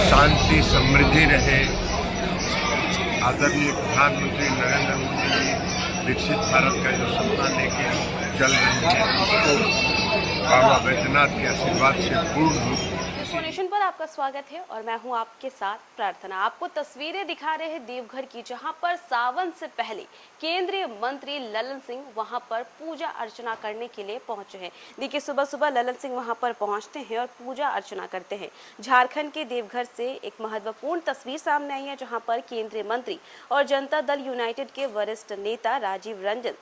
शांति समृद्धि रहे। आदरणीय प्रधानमंत्री नरेंद्र मोदी जी विकसित भारत का जो सपना लेके चल रहे हैं उसको बाबा बैद्यनाथ के आशीर्वाद से पूर्ण रूप। नेशन पर आपका स्वागत है और मैं हूं आपके साथ प्रार्थना। आपको तस्वीरें दिखा रहे हैं देवघर की, जहां पर सावन से पहले केंद्रीय मंत्री ललन सिंह वहां पर पूजा अर्चना करने के लिए पहुंचे हैं। देखिए, सुबह सुबह ललन सिंह वहां पर पहुंचते हैं और पूजा अर्चना करते हैं। झारखंड के देवघर से एक महत्वपूर्ण तस्वीर सामने आई है, जहाँ पर केंद्रीय मंत्री और जनता दल यूनाइटेड के वरिष्ठ नेता राजीव रंजन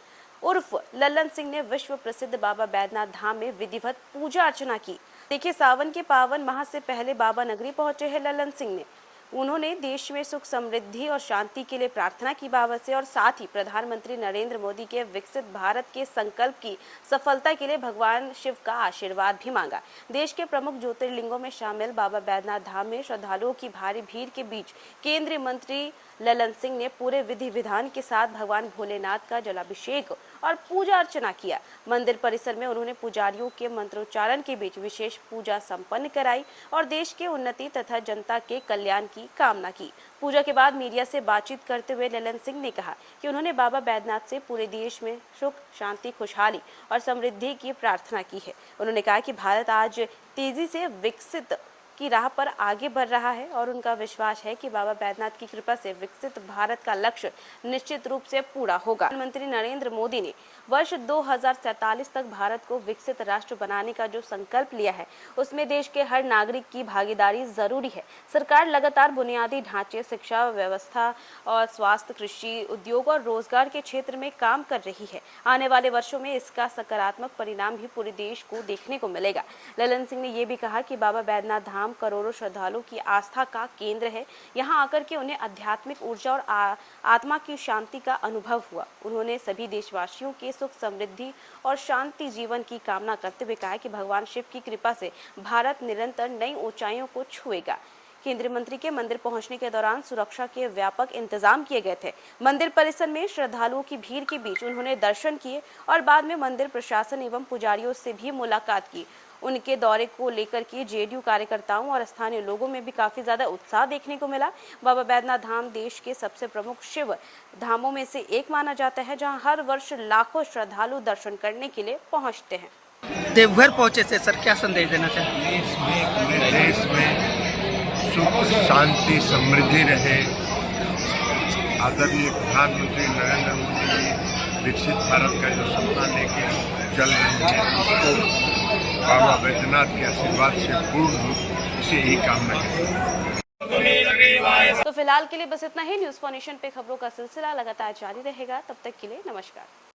उर्फ ललन सिंह ने विश्व प्रसिद्ध बाबा बैद्यनाथ धाम में विधिवत पूजा अर्चना की। देखिए, सावन के पावन माह से पहले बाबा नगरी पहुंचे हैं ललन सिंह ने। उन्होंने देश में सुख समृद्धि और शांति के लिए प्रार्थना की बाबा से और साथ ही प्रधानमंत्री नरेंद्र मोदी के विकसित भारत के संकल्प की सफलता के लिए भगवान शिव का आशीर्वाद भी मांगा। देश के प्रमुख ज्योतिर्लिंगों में शामिल बाबा बैद्यनाथ धाम में श्रद्धालुओं की भारी भीड़ के बीच केंद्रीय मंत्री ललन सिंह ने पूरे विधि विधान के साथ भगवान भोलेनाथ का जलाभिषेक और पूजा अर्चना किया। मंदिर परिसर में उन्होंने पुजारियों के मंत्रोच्चारण के बीच विशेष पूजा संपन्न कराई और देश के उन्नति तथा जनता के कल्याण की कामना की। पूजा के बाद मीडिया से बातचीत करते हुए ललन सिंह ने कहा कि उन्होंने बाबा बैद्यनाथ से पूरे देश में सुख, शांति, खुशहाली और समृद्धि की प्रार्थना की है। उन्होंने कहा कि भारत आज तेजी से विकसित की राह पर आगे बढ़ रहा है और उनका विश्वास है कि बाबा बैद्यनाथ की कृपा से विकसित भारत का लक्ष्य निश्चित रूप से पूरा होगा। प्रधानमंत्री नरेंद्र मोदी ने वर्ष 2047 तक भारत को विकसित राष्ट्र बनाने का जो संकल्प लिया है, उसमें देश के हर नागरिक की भागीदारी जरूरी है। सरकार लगातार बुनियादी ढांचे, शिक्षा व्यवस्था और स्वास्थ्य, कृषि, उद्योग और रोजगार के क्षेत्र में काम कर रही है। आने वाले वर्षों में इसका सकारात्मक परिणाम भी पूरे देश को देखने को मिलेगा। ललन सिंह ने यह भी कहा कि बाबा बैद्यनाथ धाम करोड़ों श्रद्धालुओं की आस्था का केंद्र है। यहाँ आकर के उन्हें आध्यात्मिक ऊर्जा और आत्मा की शांति का अनुभव हुआ। उन्होंने सभी देशवासियों के सुख, समृद्धि और शांति जीवन की कामना करते हुए कहा कि भगवान शिव की कृपा से भारत निरंतर नई ऊंचाइयों को छुएगा। केंद्रीय मंत्री के मंदिर पहुंचने के दौरान सुरक्षा के व्यापक इंतजाम किए गए थे। मंदिर परिसर में श्रद्धालुओं की भीड़ के बीच उन्होंने दर्शन किए और बाद में मंदिर प्रशासन एवं पुजारियों से भी मुलाकात की। उनके दौरे को लेकर के जेडीयू कार्यकर्ताओं और स्थानीय लोगों में भी काफी ज्यादा उत्साह देखने को मिला। बाबा बैद्यनाथ धाम देश के सबसे प्रमुख शिव धामों में से एक माना जाता है, जहां हर वर्ष लाखों श्रद्धालु दर्शन करने के लिए पहुंचते हैं। देवघर पहुंचे से सर क्या संदेश देना चाहेंगे? देश में सुख, शांति, समृद्धि रहे। आदरणीय प्रधानमंत्री नरेंद्र मोदी जी विकसित भारत का जो सपना लेके चल रहे हैं उसको बाबा बैद्यनाथ के आशीर्वाद से पूर्ण रूप से ही कामना है। तो फिलहाल के लिए बस इतना ही। न्यूज़ फॉर नेशन पे खबरों का सिलसिला लगातार जारी रहेगा। तब तक के लिए नमस्कार।